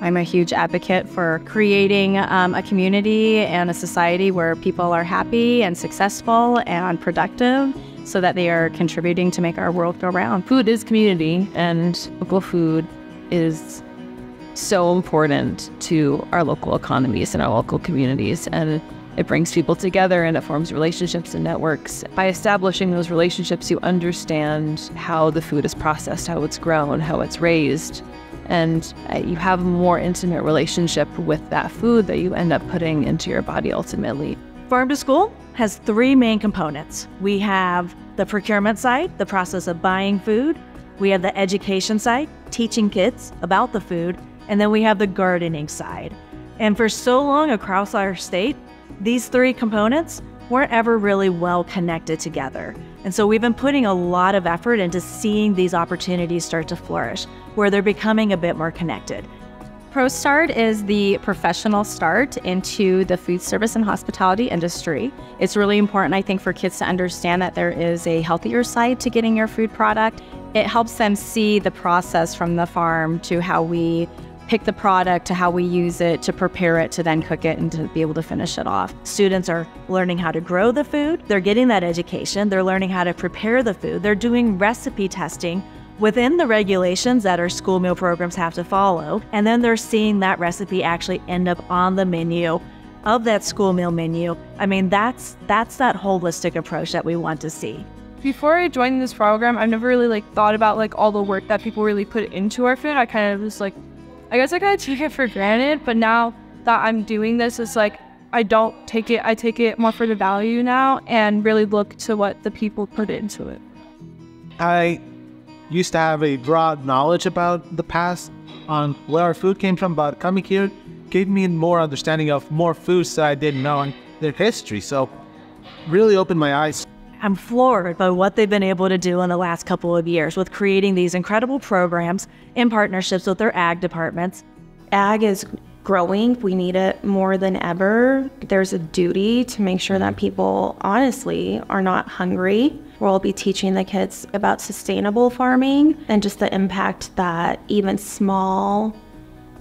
I'm a huge advocate for creating a community and a society where people are happy and successful and productive so that they are contributing to make our world go round. Food is community, and local food is so important to our local economies and our local communities. And it brings people together and it forms relationships and networks. By establishing those relationships, you understand how the food is processed, how it's grown, how it's raised. And you have a more intimate relationship with that food that you end up putting into your body ultimately. Farm to School has three main components. We have the procurement side, the process of buying food. We have the education side, teaching kids about the food. And then we have the gardening side. And for so long across our state, these three components weren't ever really well connected together. And so we've been putting a lot of effort into seeing these opportunities start to flourish, where they're becoming a bit more connected. ProStart is the professional start into the food service and hospitality industry. It's really important, I think, for kids to understand that there is a healthier side to getting your food product. It helps them see the process from the farm to how we pick the product, to how we use it, to prepare it, to then cook it, and to be able to finish it off. Students are learning how to grow the food. They're getting that education. They're learning how to prepare the food. They're doing recipe testing within the regulations that our school meal programs have to follow. And then they're seeing that recipe actually end up on the menu of that school meal menu. I mean, that's that holistic approach that we want to see. Before I joined this program, I've never really thought about all the work that people really put into our food. I kind of just I guess I kind of took it for granted, but now that I'm doing this, it's I don't take it, I take it more for the value now and really look to what the people put into it. I used to have a broad knowledge about the past on where our food came from, but coming here gave me more understanding of more foods that I didn't know and their history. So really opened my eyes. I'm floored by what they've been able to do in the last couple of years with creating these incredible programs in partnerships with their ag departments. Ag is growing. We need it more than ever. There's a duty to make sure that people honestly are not hungry. We'll be teaching the kids about sustainable farming and just the impact that even small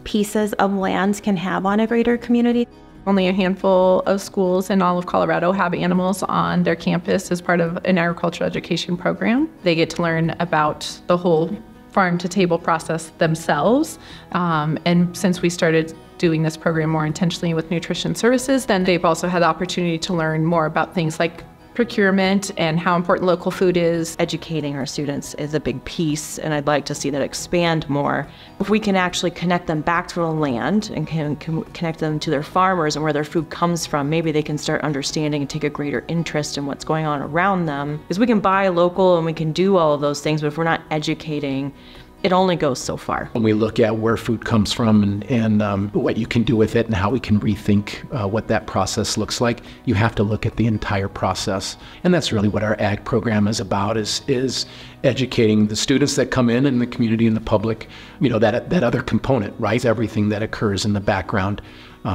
pieces of land can have on a greater community. Only a handful of schools in all of Colorado have animals on their campus as part of an agricultural education program. They get to learn about the whole farm-to-table process themselves. And since we started doing this program more intentionally with nutrition services, then they've also had the opportunity to learn more about things like procurement and how important local food is. Educating our students is a big piece, and I'd like to see that expand more. If we can actually connect them back to the land and can connect them to their farmers and where their food comes from, maybe they can start understanding and take a greater interest in what's going on around them. Because we can buy local and we can do all of those things, but if we're not educating, it only goes so far. When we look at where food comes from and what you can do with it and how we can rethink what that process looks like, you have to look at the entire process. And that's really what our ag program is about, is educating the students that come in and the community and the public, that other component, right? Everything that occurs in the background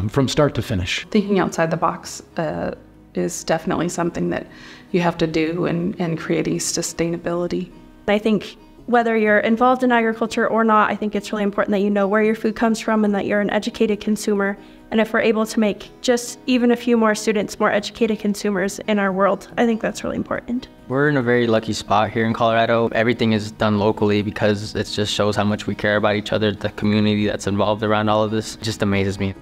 from start to finish. Thinking outside the box is definitely something that you have to do in creating sustainability. I think whether you're involved in agriculture or not, I think it's really important that you know where your food comes from and that you're an educated consumer. And if we're able to make just even a few more students more educated consumers in our world, I think that's really important. We're in a very lucky spot here in Colorado. Everything is done locally because it just shows how much we care about each other. The community that's involved around all of this just amazes me.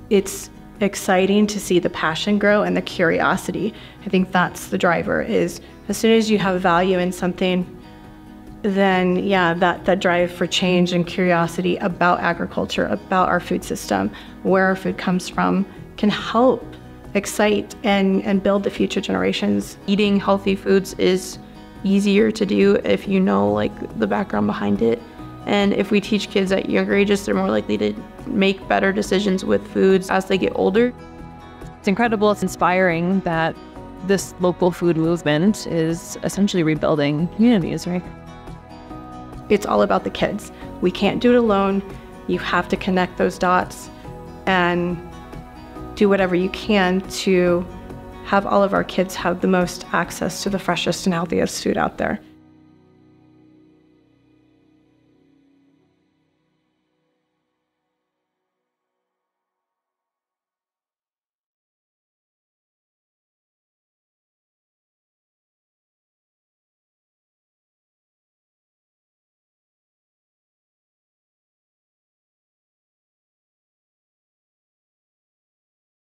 It's exciting to see the passion grow and the curiosity. I think that's the driver, is as soon as you have value in something, then yeah, that drive for change and curiosity about agriculture, about our food system, where our food comes from, can help excite and build the future generations. Eating healthy foods is easier to do if you know the background behind it. And if we teach kids at younger ages, they're more likely to make better decisions with foods as they get older. It's incredible, it's inspiring that this local food movement is essentially rebuilding communities, right? It's all about the kids. We can't do it alone. You have to connect those dots and do whatever you can to have all of our kids have the most access to the freshest and healthiest food out there.